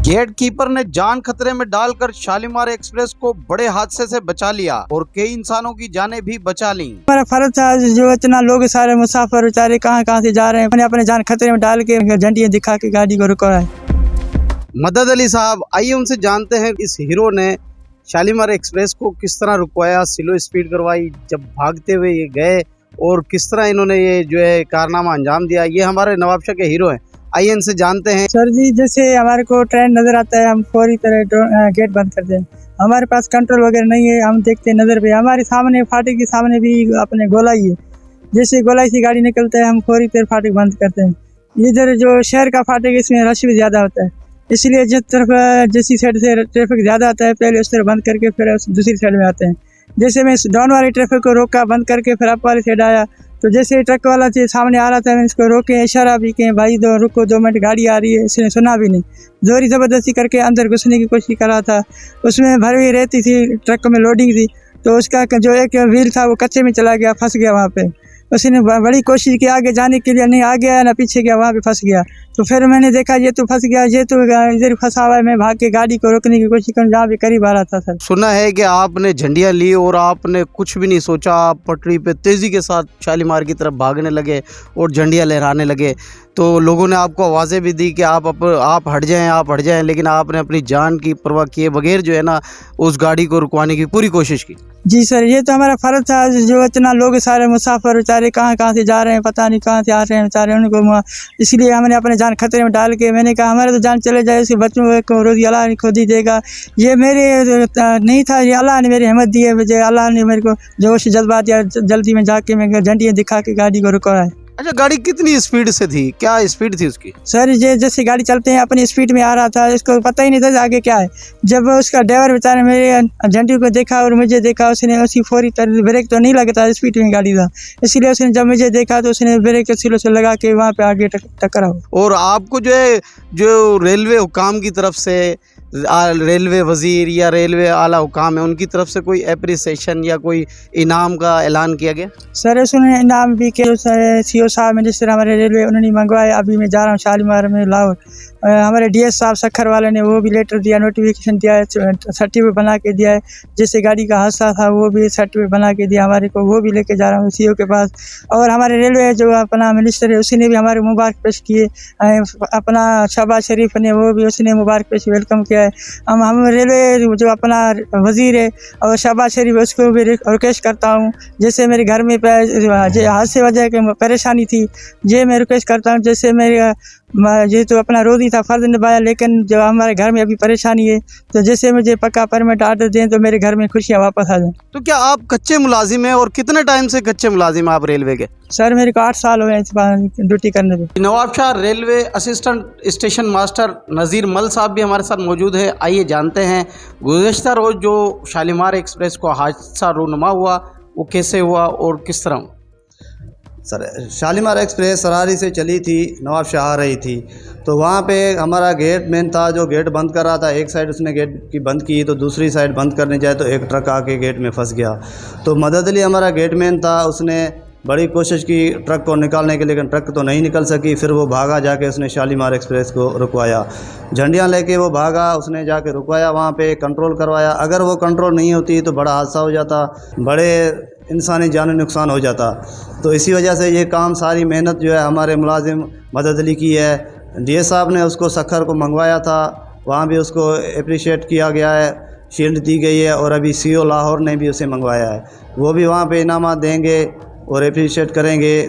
Gate keeper ने जान खतरे में डालकर शालीमार एक्सप्रेस को बड़े हादसे से बचा लिया और कई इंसानों की जानें भी बचा ली। हमारा फर्ज था, जो इतना लोग सारे मुसाफिर बेचारे कहाँ से जा रहे हैं, अपने जान खतरे में डाल के झंडियाँ दिखा के गाड़ी को रुका है। मदद अली साहब, आइए उनसे जानते हैं इस हीरो ने शालीमार एक्सप्रेस को किस तरह रुकवाया, स्लो स्पीड करवाई, जब भागते हुए ये गए और किस तरह इन्होंने ये जो है कारनामा अंजाम दिया। ये हमारे नवाबशाह के हीरो हैं, आइए इनसे जानते हैं। सर जी, जैसे हमारे को ट्रेन नजर आता है, हम फौरी तरह गेट बंद कर दें। हमारे पास कंट्रोल वगैरह नहीं है, हम देखते हैं नजर पे, हमारे सामने फाटक के सामने भी अपने गोलाई है। जैसे गोलाई से गाड़ी निकलता है, हम फौरी तरह फाटक बंद करते हैं। इधर जो शहर का फाटक है, इसमें रश भी ज़्यादा होता है, इसलिए जिस तरफ जैसी साइड से ट्रैफिक ज़्यादा आता है, पहले उस तरफ बंद करके फिर दूसरी साइड में आते हैं। जैसे मैं डाउन वाली ट्रैफिक को रोका, बंद करके फिर अप वाली साइड आया, तो जैसे ट्रक वाला सामने आ रहा था, मैंने इसको रोके, इशारा भी किए, भाई रुको 2 मिनट, गाड़ी आ रही है। इसने सुना भी नहीं, जोरी ज़बरदस्ती करके अंदर घुसने की कोशिश कर रहा था। उसमें भरी रहती थी, ट्रक में लोडिंग थी, तो उसका जो एक व्हील था वो कच्चे में चला गया, फंस गया वहाँ पे। उसने बड़ी कोशिश की आगे जाने के लिए, नहीं आगे आया ना पीछे गया, वहाँ पे फंस गया। तो फिर मैंने देखा ये तो फंस गया, ये तो इधर फंसा हुआ है। मैं भाग के गाड़ी को रोकने की कोशिश करूँ, जहाँ भी करीब आ रहा था। सर, सुना है कि आपने झंडियाँ ली और आपने कुछ भी नहीं सोचा, आप पटरी पे तेज़ी के साथ शालीमार की तरफ भागने लगे और झंडियाँ लहराने लगे। तो लोगों ने आपको आवाज़ें भी दी कि आप हट जाएं, लेकिन आपने अपनी जान की परवाह किए बगैर जो है ना उस गाड़ी को रुकवाने की पूरी कोशिश की। जी सर, ये तो हमारा फ़र्ज था, जो इतना लोग सारे मुसाफिर बेचारे कहाँ से जा रहे हैं, पता नहीं कहाँ से आ रहे हैं बेचारे, उनको इसलिए हमने अपने जान खतरे में डाल के, मैंने कहा हमारे तो जान चले जाए, इसके बच्चों को रोज़ी अल्लाह खुद ही देगा। ये मेरे नहीं था, ये अल्लाह ने मेरी हिम्मत दी है, मुझे अल्लाह ने मेरे को जोश जज्बा दिया, जल्दी में जाके मैं झंडियाँ दिखा के गाड़ी को रुका है। अच्छा, गाड़ी कितनी स्पीड से थी, क्या स्पीड थी उसकी? सर, ये जैसे गाड़ी चलते हैं अपनी स्पीड में आ रहा था, इसको पता ही नहीं था आगे क्या है। जब उसका ड्राइवर बेचारे मेरे झंडी को देखा और मुझे देखा, उसने उसी फौरी तरह, ब्रेक तो नहीं लगता, स्पीड में गाड़ी था, इसलिए उसने जब मुझे देखा तो उसने ब्रेक स्लो से लगा के वहाँ पे आगे टकरा। और आपको जो है, जो रेलवे हुकाम की तरफ से, रेलवे वजीर या रेलवे आला हुकाम है, उनकी तरफ से कोई एप्रिसिएशन या कोई इनाम का ऐलान किया गया? सर, उसने इनाम भी किया, CO साहब मिनिस्टर हमारे रेलवे, उन्होंने मंगवाए। अभी मैं जा रहा हूँ शालीमार में लाहौर, हमारे DS साहब सखर वाले ने वो भी लेटर दिया, नोटिफिकेशन दिया है, सर्टिफिकेट बना के दिया है। जैसे गाड़ी का हादसा था वो भी सर्टिफिकेट बना के दिया हमारे को, वो भी लेके जा रहा हूँ CO के पास। और हमारे रेलवे जो अपना मिनिस्टर है, उसने भी हमारे मुबारक पेश किए, अपना शहबाज शरीफ ने, वो भी उसने मुबारक पेश वेलकम किया है। हम रेलवे जो अपना वज़ीर है और शहबाज शरीफ, उसको भी रिक्वेस्ट करता हूँ, जैसे मेरे घर में हादसे वजह की परेशानी थी, ये मैं रिक्वेस्ट करता हूँ, जैसे मेरे ये तो अपना रोज़ी था, फ़र्ज़ निभाया, लेकिन जब हमारे घर में अभी परेशानी है, तो जैसे मुझे पक्का परमिट आर्डर दें तो मेरे घर में खुशियाँ वापस आ जाएं। तो क्या आप कच्चे मुलाजिम हैं और कितने टाइम से कच्चे मुलाजिम हैं आप रेलवे के? सर, मेरे को 8 साल हो गए ड्यूटी करने में। Nawabshah railway assistant station master Nazir Mal साहब भी हमारे साथ मौजूद है, आइए जानते हैं गुज़श्ता रोज़ जो शालीमार एक्सप्रेस को हादसा रूनुमा हुआ वो कैसे हुआ और किस तरह? सर, शालीमार एक्सप्रेस सरारी से चली थी, नवाबशाह आ रही थी, तो वहाँ पे हमारा गेट मैन था जो गेट बंद कर रहा था। एक साइड उसने गेट की बंद की तो दूसरी साइड बंद करने जाए तो एक ट्रक आके गेट में फंस गया। तो मदद अली हमारा गेट मैन था, उसने बड़ी कोशिश की ट्रक को निकालने की, लेकिन ट्रक तो नहीं निकल सकी। फिर वो भागा, जाके उसने शालीमार एक्सप्रेस को रुकवाया, झंडियाँ लेके वो भागा, उसने जाके रुकवाया, वहाँ पे कंट्रोल करवाया। अगर वो कंट्रोल नहीं होती तो बड़ा हादसा हो जाता, बड़े इंसानी जानी नुकसान हो जाता। तो इसी वजह से ये काम, सारी मेहनत जो है हमारे मुलाजिम मदद अली की है। DS साहब ने उसको सखर को मंगवाया था, वहाँ भी उसको अप्रिशिएट किया गया है, शील्ड दी गई है, और अभी CO लाहौर ने भी उसे मंगवाया है, वो भी वहाँ पे इनामात देंगे और अप्रिशिएट करेंगे।